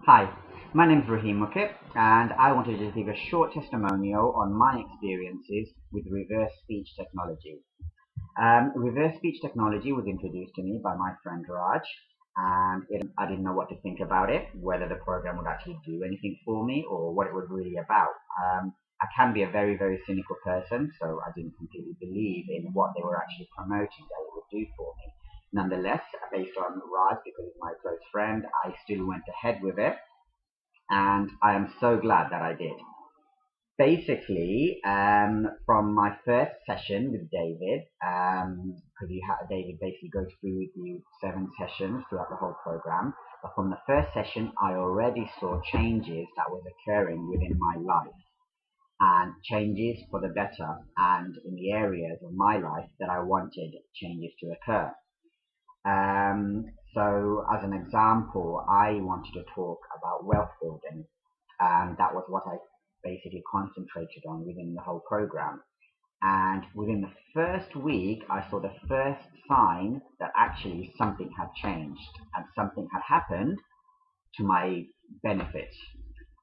Hi, my name is Rahim Muquit, and I wanted to give a short testimonial on my experiences with reverse speech technology. Reverse speech technology was introduced to me by my friend Raj, and I didn't know what to think about it, whether the program would actually do anything for me or what it was really about. I can be a very, very cynical person, so I didn't completely believe in what they were actually promoting that it would do for me. Nonetheless, based on Raj, because he's my close friend, I still went ahead with it, and I am so glad that I did. Basically, from my first session with David, because David basically goes through with you 7 sessions throughout the whole program, but from the first session, I already saw changes that was occurring within my life, and changes for the better, and in the areas of my life that I wanted changes to occur. So as an example, I wanted to talk about wealth building, and that was what I basically concentrated on within the whole program. And within the first week, I saw the first sign that actually something had changed and something had happened to my benefit.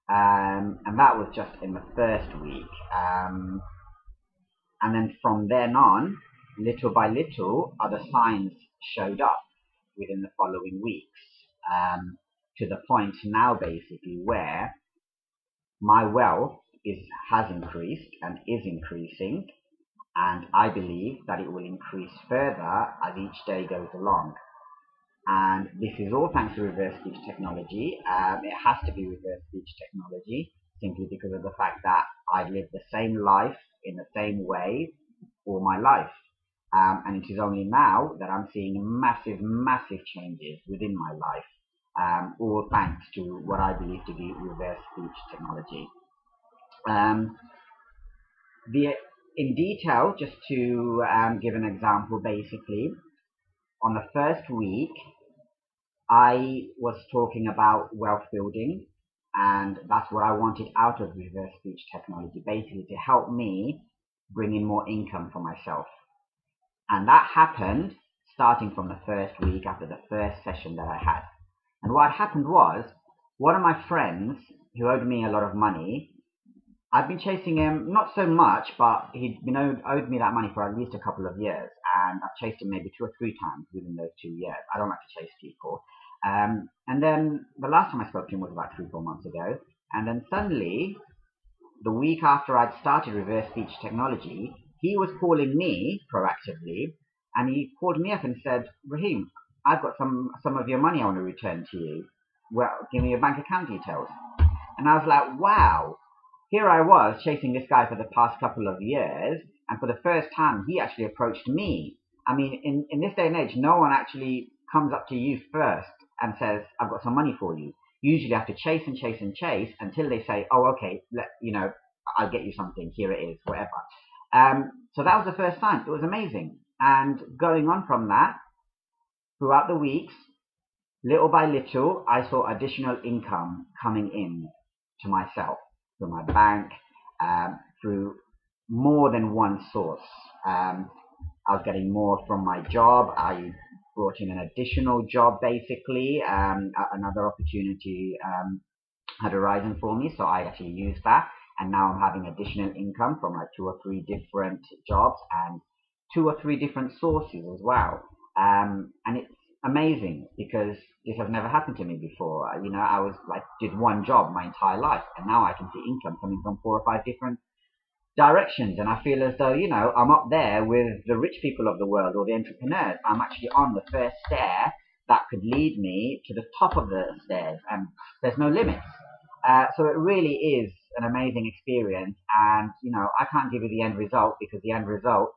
And that was just in the first week. And then from then on, little by little, other signs showed up within the following weeks, to the point now basically where my wealth has increased and is increasing, and I believe that it will increase further as each day goes along. And this is all thanks to reverse speech technology. It has to be reverse speech technology simply because of the fact that I've lived the same life in the same way all my life. And it is only now that I'm seeing massive, massive changes within my life, all thanks to what I believe to be reverse speech technology. In detail, just to give an example, basically, on the first week, I was talking about wealth building, and that's what I wanted out of reverse speech technology, basically to help me bring in more income for myself. And that happened starting from the first week after the first session that I had. And what happened was, one of my friends who owed me a lot of money, I've been chasing him, not so much, but he'd owed me that money for at least a couple of years. And I've chased him maybe 2 or 3 times within those 2 years. I don't like to chase people. And then the last time I spoke to him was about 3 or 4 months ago. And then suddenly, the week after I'd started reverse speech technology, he was calling me proactively, and he called me up and said, "Rahim, I've got some of your money I want to return to you. Well, give me your bank account details." And I was like, wow, here I was chasing this guy for the past couple of years, and for the first time he actually approached me. I mean, in this day and age, no one actually comes up to you first and says, "I've got some money for you." Usually you have to chase and chase and chase until they say, "Oh, okay, I'll get you something, here it is," whatever. So that was the first time. It was amazing. And going on from that, throughout the weeks, little by little, I saw additional income coming in to myself, through my bank, through more than one source. I was getting more from my job. I brought in an additional job, basically. Another opportunity had arisen for me, so I actually used that. And now I'm having additional income from like 2 or 3 different jobs and 2 or 3 different sources as well. And it's amazing because this has never happened to me before. I was did one job my entire life, and now I can see income coming from 4 or 5 different directions. And I feel as though, I'm up there with the rich people of the world or the entrepreneurs. I'm actually on the first stair that could lead me to the top of the stairs, and there's no limits. So it really is an amazing experience, and I can't give you the end result because the end result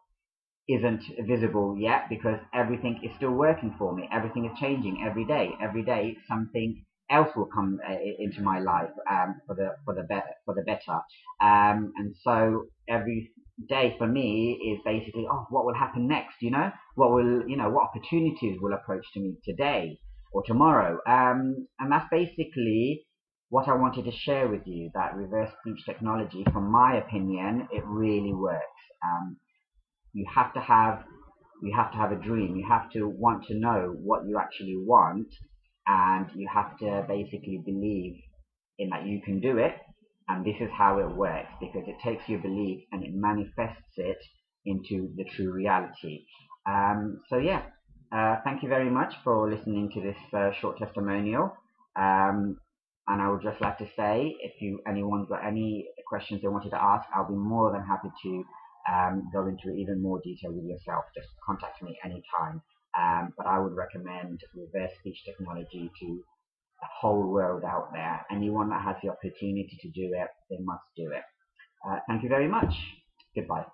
isn't visible yet, because everything is still working for me. Everything is changing every day. Every day something else will come into my life for the better. And so every day for me is basically, what will happen next? What opportunities will approach to me today or tomorrow? And that's basically what I wanted to share with you, that reverse speech technology, from my opinion, it really works. You have to have a dream. You have to want to know what you actually want, and you have to basically believe in that you can do it, and this is how it works, because it takes your belief and it manifests it into the true reality. So yeah, thank you very much for listening to this short testimonial. And I would just like to say, if anyone's got any questions they wanted to ask, I'll be more than happy to go into even more detail with yourself. Just contact me anytime. But I would recommend reverse speech technology to the whole world out there. Anyone that has the opportunity to do it, they must do it. Thank you very much. Goodbye.